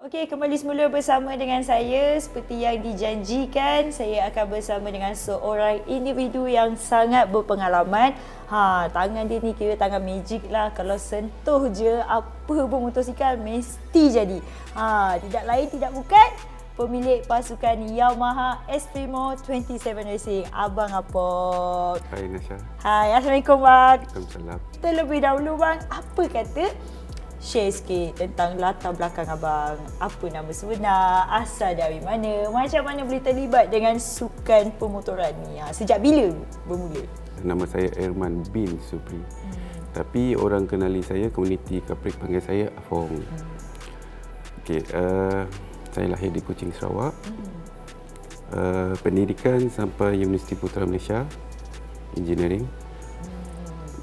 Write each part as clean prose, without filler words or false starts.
Okey, kembali semula bersama dengan saya. Seperti yang dijanjikan, saya akan bersama dengan seorang individu yang sangat berpengalaman. Tangan dia ni kira tangan magic lah. Kalau sentuh je apa pun motosikal mesti jadi. Tidak lain tidak bukan pemilik pasukan Yamaha Esprimo 27 Racing, Abang Apok. Hai Nasha. Hai, Assalamualaikum bang. Waalaikumsalam. Terlebih dahulu bang, apa kata share sikit tentang latar belakang abang. Apa nama sebenar, asal dari mana, macam mana boleh terlibat dengan sukan pemotoran ni? Sejak bila bermula? Nama saya Erman bin Supri. Tapi orang kenali saya, komuniti Kaprik panggil saya Afong. Okey, saya lahir di Kuching, Sarawak. Pendidikan sampai Universiti Putra Malaysia, Engineering.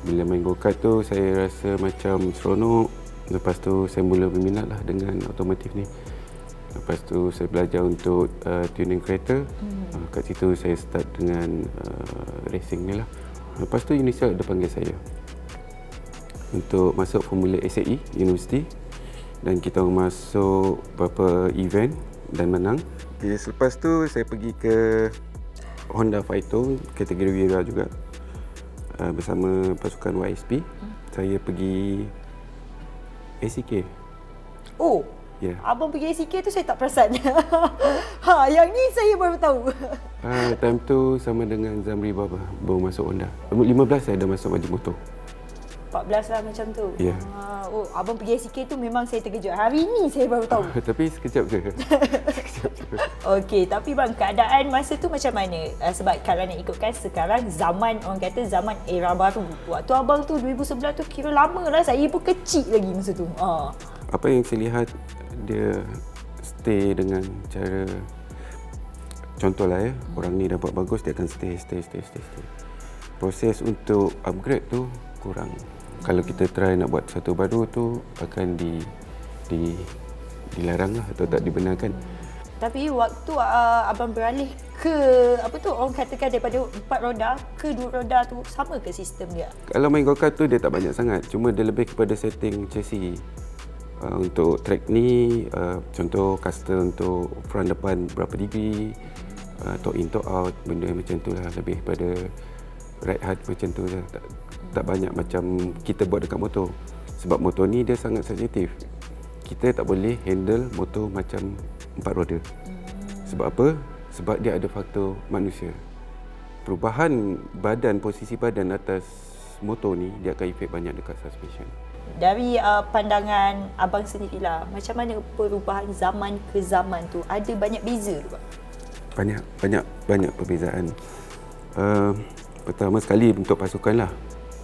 Bila main go-kart tu saya rasa macam seronok. Lepas tu saya mula berminat lah dengan otomotif ni. Lepas tu saya belajar untuk tuning kereta. Kat situ saya start dengan racing ni lah. Lepas tu UNISA ada panggil saya untuk masuk Formula SAE University. Dan kita masuk beberapa event dan menang. Okay, selepas tu saya pergi ke Honda Fighter kategori Wira juga. Bersama pasukan YSP. Saya pergi ACK. Oh, Ya. abang pergi ACK tu saya tak perasan. Yang ni saya baru tahu. Time tu sama dengan Zamri Baba baru masuk Honda. Umur 15 saya dah masuk majlis motor. 14 lah macam tu. Ya. Oh, abang pergi ACK tu memang saya terkejut. Hari ni saya baru tahu. Tapi sekejap je. Okey, tapi bang, keadaan masa tu macam mana? Sebab kalau nak ikutkan sekarang zaman, orang kata zaman era baru. Waktu abang tu 2011 tu kira lama lah. Saya pun kecil lagi masa tu. Apa yang saya lihat, dia stay dengan cara, contohlah ya, orang ni dapat bagus, dia akan stay. Proses untuk upgrade tu kurang. Kalau kita try nak buat satu baru tu akan dilarang lah atau tak dibenarkan. Tapi waktu abang beralih ke apa tu, orang katakan daripada 4 roda ke 2 roda tu, sama ke sistem dia? Kalau main go-kart tu dia tak banyak sangat, cuma dia lebih kepada setting chassis. Untuk track ni, contoh caster untuk front depan berapa degree, talk in talk out, benda macam tu lah. Lebih pada ride hard macam tu lah. Tak banyak macam kita buat dekat motor. Sebab motor ni dia sangat sensitif. Kita tak boleh handle motor macam 4 roda. Sebab apa? Sebab dia ada faktor manusia. Perubahan badan, posisi badan atas motor ni, dia akan efek banyak dekat suspension. Dari pandangan abang sendirilah, macam mana perubahan zaman ke zaman tu? Ada banyak beza tu, Bang? Banyak perbezaan. Pertama sekali untuk pasukan lah.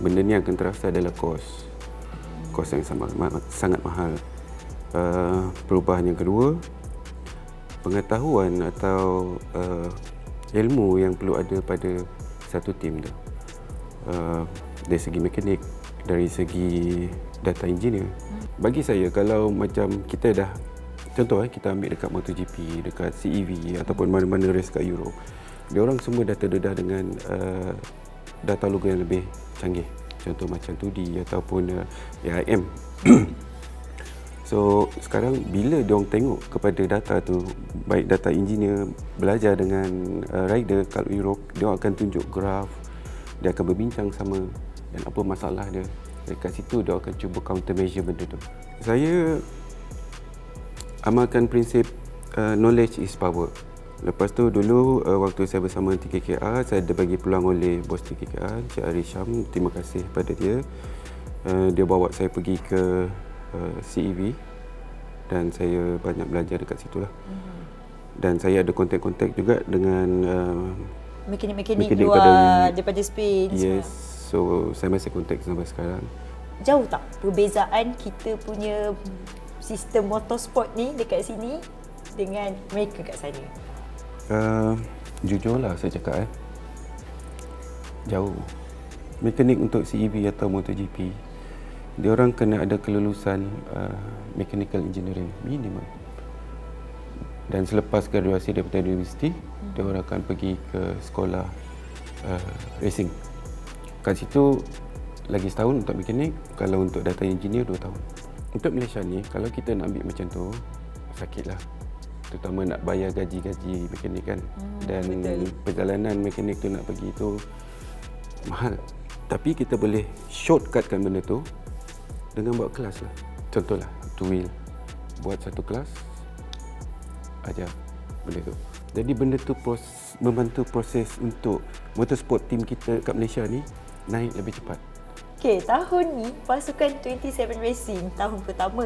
Benda ni akan terasa adalah kos yang sangat mahal. Perubahan yang kedua, pengetahuan atau ilmu yang perlu ada pada satu tim tu. Dari segi mekanik, dari segi data engineer. Bagi saya, kalau macam kita dah, contoh kita ambil dekat MotoGP, dekat CEV ataupun mana-mana race kat Europe, diorang semua dah terdedah dengan data logo yang lebih canggih. Contoh macam 2D ataupun AIM. So sekarang bila diorang tengok kepada data tu, baik data engineer belajar dengan rider kat Europe, diorang akan tunjuk graf, dia akan berbincang sama dan apa masalah dia. Dekat situ dia akan cuba counter measure benda tu. Saya amalkan prinsip knowledge is power. Lepas tu dulu waktu saya bersama TKKR, saya ada bagi peluang oleh bos TKKR, Cik Ari Syam, terima kasih pada dia. Dia bawa saya pergi ke CEV dan saya banyak belajar dekat situ lah. Dan saya ada kontak-kontak juga dengan mekanik luar daripada Spain. Yes, so saya masih kontak sampai sekarang. Jauh tak perbezaan kita punya sistem motorsport ni dekat sini dengan mereka kat sana? Jujurlah saya cakap jauh. Mekanik untuk CEV atau MotoGP, diorang kena ada kelulusan mechanical engineering minimum. Dan selepas graduasi daripada universiti, diorang akan pergi ke sekolah racing. Kat situ lagi setahun untuk mekanik, kalau untuk data engineer 2 tahun. Untuk Malaysia ni, kalau kita nak ambil macam tu, sakit lah. Terutama nak bayar gaji-gaji mekanik kan. Dan betul. perjalanan mekanik tu nak pergi tu mahal. Tapi kita boleh shortcutkan benda tu dengan buat kelas lah. Contohlah, two wheel. Buat satu kelas, ajar benda tu. Jadi benda tu membantu proses untuk motorsport team kita kat Malaysia ni naik lebih cepat. Okey, tahun ni pasukan 27 Racing tahun pertama.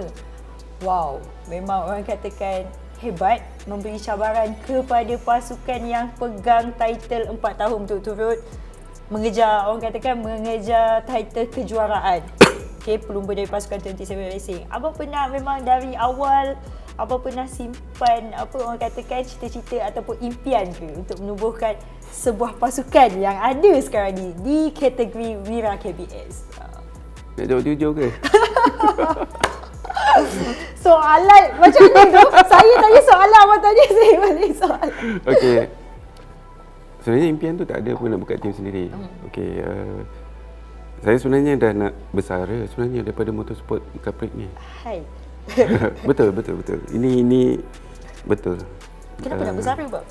Wow, memang orang katakan hebat, memberi cabaran kepada pasukan yang pegang title 4 tahun berturut-turut, mengejar, orang katakan mengejar title kejuaraan. Okey, pelumba dari pasukan 27 Racing. Abang pernah memang dari awal, abang pernah simpan apa orang katakan cita-cita ataupun impian ke untuk menubuhkan sebuah pasukan yang ada sekarang ni di kategori Wira KBS? Nak jawab jujur ke? Soalan macam ni tu. Saya tanya soalan, abang tanya saya balik soalan. Okey. Sebenarnya impian tu tak ada pun nak buka tim sendiri. Okey, saya sebenarnya dah nak bersara sebenarnya daripada motorsport Kaprik ni. Hai. betul. Ini betul. Kenapa nak bersara, bang?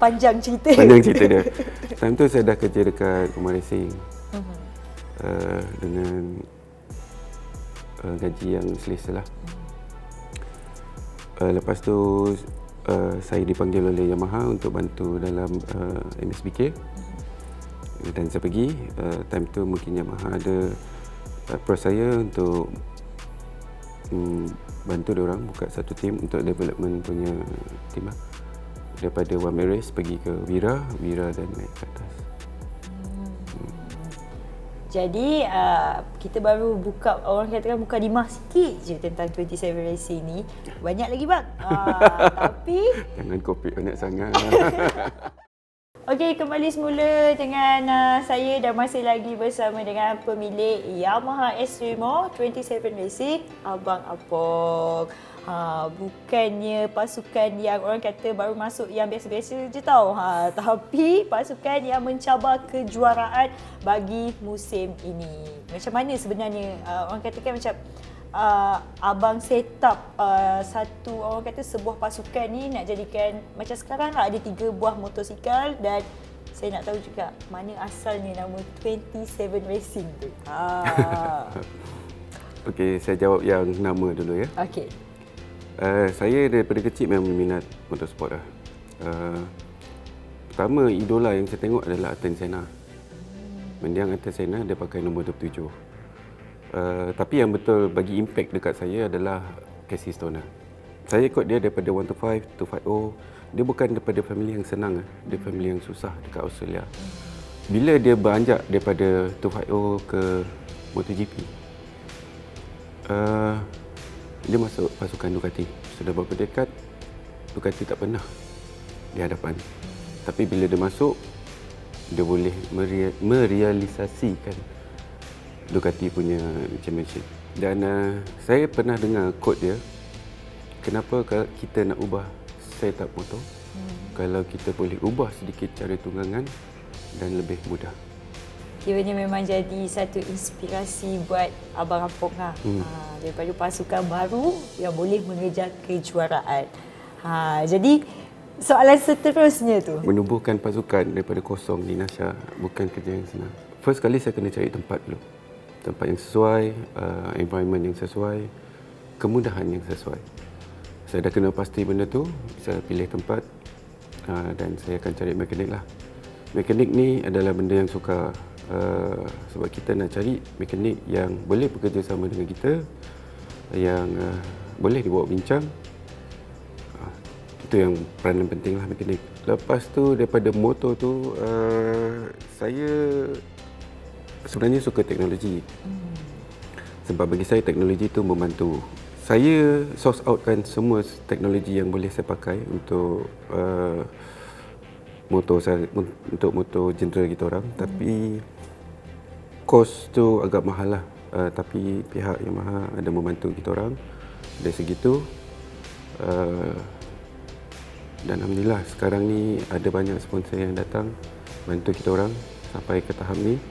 Panjang cerita. Panjang cerita dia. Time tu saya dah kerja dekat Kumar Racing. Dengan gaji yang selesa lah. Lepas tu saya dipanggil oleh Yamaha untuk bantu dalam MSBK. Dan saya pergi. Time tu mungkin Yamaha ada approach saya untuk bantu diorang buka satu tim untuk development punya tim lah. Daripada One Man Race pergi ke Wira dan naik ke atas. Jadi kita baru buka, orang katakan buka dimah sikit je tentang 27 Racing ni. Banyak lagi, bang. Tapi Jangan copy banyak sangat. okey, kembali semula dengan saya dan masih lagi bersama dengan pemilik Yamaha S-Remo 27 Racing, Abang Apong. Bukannya pasukan yang orang kata baru masuk yang biasa-biasa je tau. Tapi pasukan yang mencabar kejuaraan bagi musim ini. Macam mana sebenarnya orang katakan macam abang set up satu, orang kata sebuah pasukan ni nak jadikan macam sekarang lah, ada 3 buah motosikal, dan saya nak tahu juga mana asalnya nama 27 Racing tu. Okey, saya jawab yang nama dulu ya. Okey. Saya daripada kecil memang minat motorsport lah. Pertama, idola yang saya tengok adalah Ayrton Senna. Mendiang Ayrton Senna, dia pakai nombor 27. Tapi yang betul bagi impact dekat saya adalah Casey Stoner. Saya ikut dia daripada 125, 250. Dia bukan daripada family yang senang. Dia family yang susah dekat Australia. Bila dia beranjak daripada 250 ke MotoGP, dia masuk pasukan Ducati. Sudah beberapa dekad, Ducati tak pernah di hadapan. Tapi bila dia masuk, dia boleh merealisasikan Ducati punya championship. Dan saya pernah dengar quote dia, kenapa kalau kita nak ubah setup motor, kalau kita boleh ubah sedikit cara tunggangan dan lebih mudah. Kiranya memang jadi satu inspirasi buat Abang Apong lah. Daripada pasukan baru yang boleh mengejar kejuaraan. Jadi soalan seterusnya tu, Menubuhkan pasukan daripada kosong di Nasha bukan kerja yang senang. First kali saya kena cari tempat dulu. Tempat yang sesuai, environment yang sesuai, kemudahan yang sesuai. Saya dah kena pasti benda tu, saya pilih tempat dan saya akan cari mekanik lah. Mekanik ni adalah benda yang suka. Sebab kita nak cari mekanik yang boleh bekerja sama dengan kita, yang boleh dibawa bincang. Itu yang peranan penting lah mekanik. Lepas tu daripada motor tu, saya sebenarnya suka teknologi. Sebab bagi saya teknologi tu membantu. Saya source outkan semua teknologi yang boleh saya pakai untuk motor saya, untuk motor general kita orang. Tapi kos tu agak mahal lah. Tapi pihak Yamaha ada membantu kita orang dari segi tu. Dan Alhamdulillah sekarang ni ada banyak sponsor yang datang bantu kita orang sampai ke tahap ni.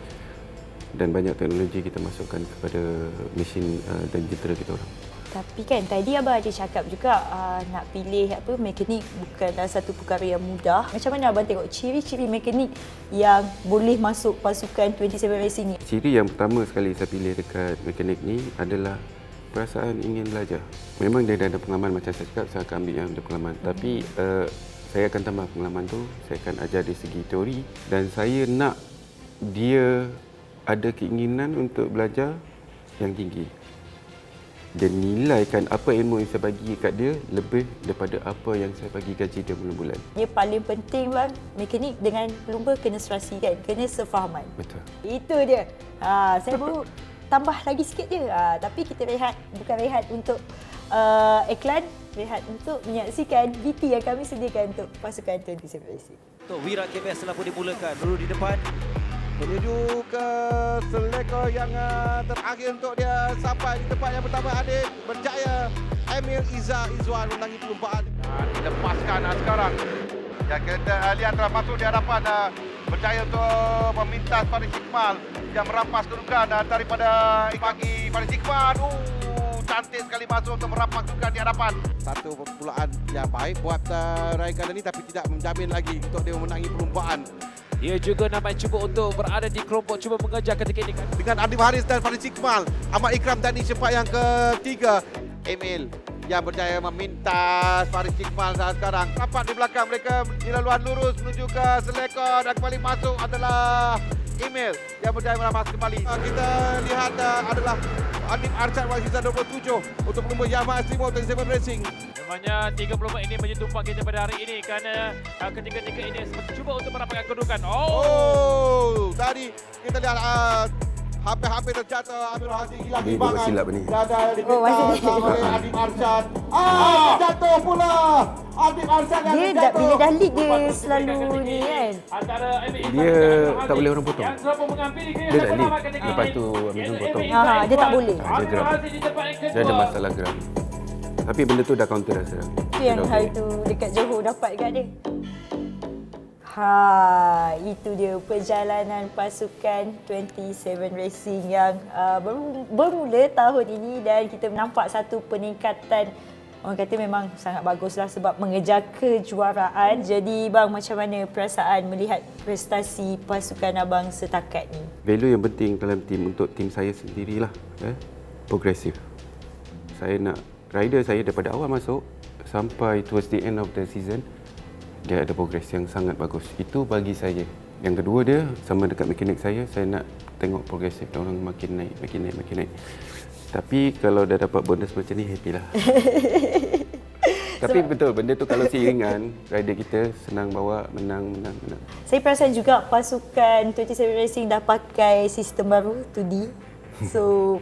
Dan banyak teknologi kita masukkan kepada mesin dan jentera kita orang. Tapi kan tadi abang ada cakap juga nak pilih mekanik bukanlah satu perkara yang mudah. Macam mana abang tengok ciri-ciri mekanik yang boleh masuk pasukan 27 Racing ni? Ciri yang pertama sekali saya pilih dekat mekanik ni adalah perasaan ingin belajar. Memang dia dah ada pengalaman, macam saya cakap, saya akan ambil yang ada pengalaman. Tapi saya akan tambah pengalaman tu, saya akan ajar dari segi teori dan saya nak dia ada keinginan untuk belajar yang tinggi. Dan nilaikan apa ilmu yang saya bagi kat dia lebih daripada apa yang saya bagi gaji dia bulan-bulan. Yang paling penting bang, mekanik dengan pelumba kena serasi kan, kena sefahaman. Betul. Itu dia. Saya baru tambah lagi sikit je. Tapi kita rehat, bukan rehat untuk iklan, rehat untuk menyaksikan VT yang kami sediakan untuk pasukan 27 Racing. Untuk Wira KBS telah pun dimulakan. Dulu di depan. Menuju ke selekor yang terakhir untuk dia sampai di tempat yang pertama. Adit berjaya. Emil Iza Izwan menangi perlumbaan. Dilepaskan sekarang. Ya, kita lihat telah masuk di hadapan berjaya untuk memintas Faris Iqbal yang merampas kedudukan daripada bagi Faris Iqbal. Cantik sekali masuk untuk merampas kedudukan di hadapan. Satu permulaan yang baik buat Ryan Gandani tapi tidak menjamin lagi untuk dia memenangi perlumbaan. Dia juga nampak cuba untuk berada di kelompok, cuba mengejar ketika ini. Dengan Adib Haris dan Faris Iqbal, Ahmad Ikram dan di tempat yang ketiga. Emil yang berjaya memintas Faris Iqbal saat sekarang. Rapat di belakang mereka di laluan lurus menuju ke selekor dan kembali masuk adalah Emil yang berjaya merampas kembali. Kita lihat adalah Adib Arsyad Wazizan 27 untuk pelumba Yamaha Asimo 27 Racing. Sebenarnya 3 pelumba ini menjadi tumpuan kita pada hari ini kerana ketiga-tiga ini cuba untuk merapatkan kedudukan. Tadi kita lihat hampir-hampir terjatuh Amir Hadi hilang Dia timbangan. bersilap ni. Dan masih diminta oleh Adib Arsyad. Jatuh pula. Adib Arsyad yang Dia terjatuh. bila dah lead dia selalu ni kan. Antara Dia tak boleh orang potong. Yang telah mengambil Dia dah lead. Lepas tu Amizul potong. Dia tak boleh. Dia geram. Dia ada masalah geram. Tapi benda tu dah counter dah sekarang. Itu yang hari tu dekat Johor dapat kat dia. Itu dia perjalanan pasukan 27 Racing yang bermula tahun ini dan kita nampak satu peningkatan. Orang kata memang sangat baguslah sebab mengejar kejuaraan. Jadi bang, macam mana perasaan melihat prestasi pasukan abang setakat ni? Value yang penting dalam tim untuk tim saya sendirilah, progresif. Saya nak rider saya daripada awal masuk sampai towards the end of the season, dia ada progres yang sangat bagus. Itu bagi saya. Yang kedua dia, sama dekat mekanik saya nak tengok progresif orang makin naik. Tapi kalau dah dapat bonus macam ni, happy lah. Tapi betul, benda tu kalau seiringan, rider kita senang bawa, menang. Saya perasan juga pasukan 27 Racing dah pakai sistem baru 2D. So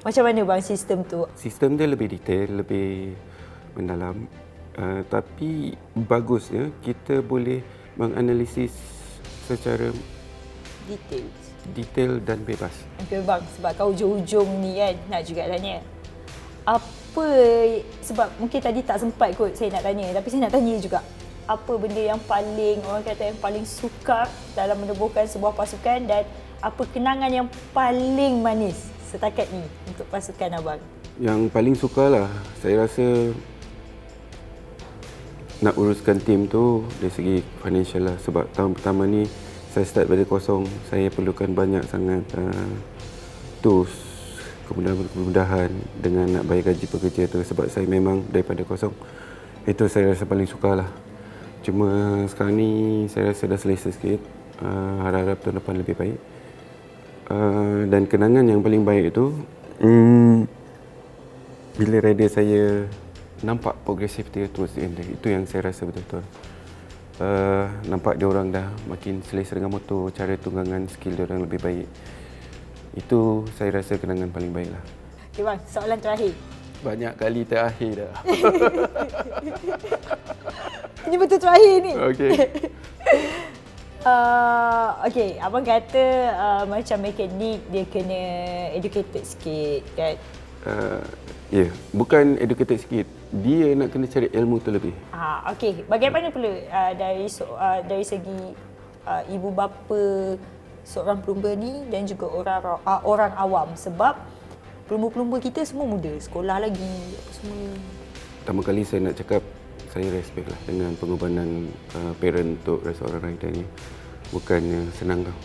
macam mana bang sistem tu? Sistem dia lebih detail, lebih mendalam. Tapi bagusnya kita boleh menganalisis secara detail dan bebas. Okay bang, sebab kau hujung-hujung ni kan nak juga tanya. Apa, sebab mungkin tadi tak sempat kot saya nak tanya, tapi saya nak tanya juga. Apa benda yang paling, orang kata yang paling sukar dalam menubuhkan sebuah pasukan dan apa kenangan yang paling manis setakat ni untuk pasukan abang? Yang paling sukarlah, saya rasa nak uruskan tim tu dari segi financial lah. Sebab tahun pertama ni saya start dari kosong, saya perlukan banyak sangat tools, kemudahan dengan nak bayar gaji pekerja tu. Sebab saya memang daripada kosong, itu saya rasa paling sukar lah. Cuma sekarang ni saya rasa dah selesa sikit, harap-harap tahun depan lebih baik. Dan kenangan yang paling baik itu bila rider saya nampak progresif dia towards the end. Itu yang saya rasa betul-betul nampak dia orang dah makin selesa dengan motor, cara tunggangan, skill dia orang lebih baik. Itu saya rasa kenangan paling baik lah. Okay bang, soalan terakhir. Banyak kali terakhir dah. Ini betul terakhir ni. Okey. Okay, abang kata macam mekanik dia kena educated sikit kan? Ya, bukan educated sikit. Dia nak kena cari ilmu terlebih. Okay, bagaimana pula dari segi ibu bapa seorang pelumba ni dan juga orang awam, sebab pelumba-pelumba kita semua muda, sekolah lagi apa semua. Pertama kali saya nak cakap, saya respect lah dengan pengorbanan parent untuk seorang rider ni. Bukannya senang tau.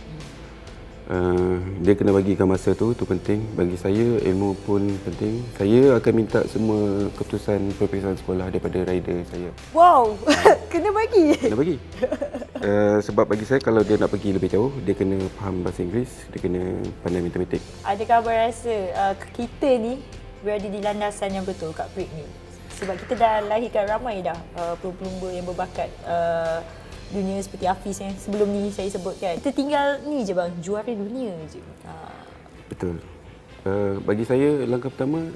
Dia kena bagikan masa tu penting. Bagi saya, ilmu pun penting. Saya akan minta semua keputusan peperiksaan sekolah daripada rider saya. Wow, kena bagi. Kena bagi. Sebab bagi saya, kalau dia nak pergi lebih jauh, dia kena faham bahasa Inggeris, dia kena pandai matematik. Adakah abang rasa kita ni berada di landasan yang betul kat Prik ni? Sebab kita dah lahirkan ramai dah pelumba-pelumba yang berbakat dunia seperti Hafiz yang sebelum ni saya sebutkan. Kita tinggal ni je bang, juara dunia je. Betul. Bagi saya, langkah pertama,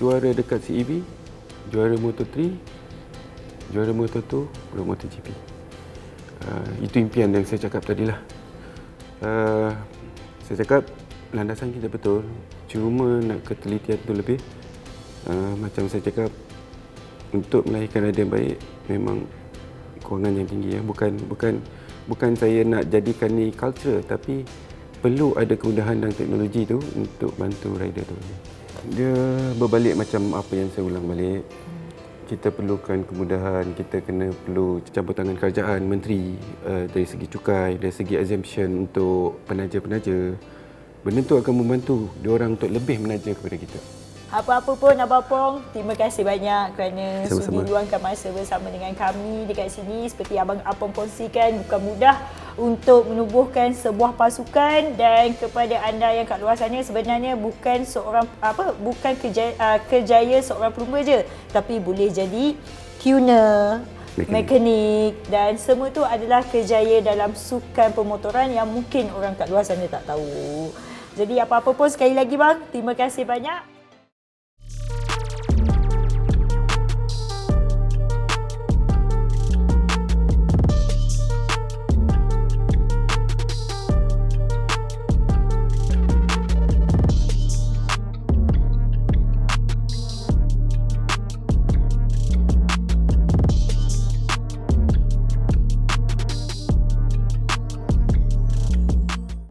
juara dekat CEV, juara Moto3, juara Moto2, juara MotoGP. Itu impian yang saya cakap tadi lah. Saya cakap landasan kita betul, cuma nak ketelitian tu lebih. Macam saya cakap, untuk melahirkan rider yang baik memang kewangan yang tinggi ya. Bukan saya nak jadikan ni culture, tapi perlu ada kemudahan dan teknologi tu untuk bantu rider tu. Dia berbalik macam apa yang saya ulang balik. Kita perlukan kemudahan, kita perlu campur tangan kerajaan, menteri, dari segi cukai, dari segi exemption untuk penaja-penaja. Benda tu akan membantu diorang untuk lebih menaja kepada kita. Apa-apa pun Abang Pong, terima kasih banyak kerana Sama-sama. sudi luangkan masa bersama dengan kami dekat sini. Seperti Abang Apong kongsikan, bukan mudah untuk menubuhkan sebuah pasukan, dan kepada anda yang kat luar sana, sebenarnya bukan kerjaya seorang pelumba je, tapi boleh jadi tuner, mekanik, dan semua tu adalah kerjaya dalam sukan pemotoran yang mungkin orang kat luar sana tak tahu. Jadi apa-apa pun, sekali lagi bang, terima kasih banyak.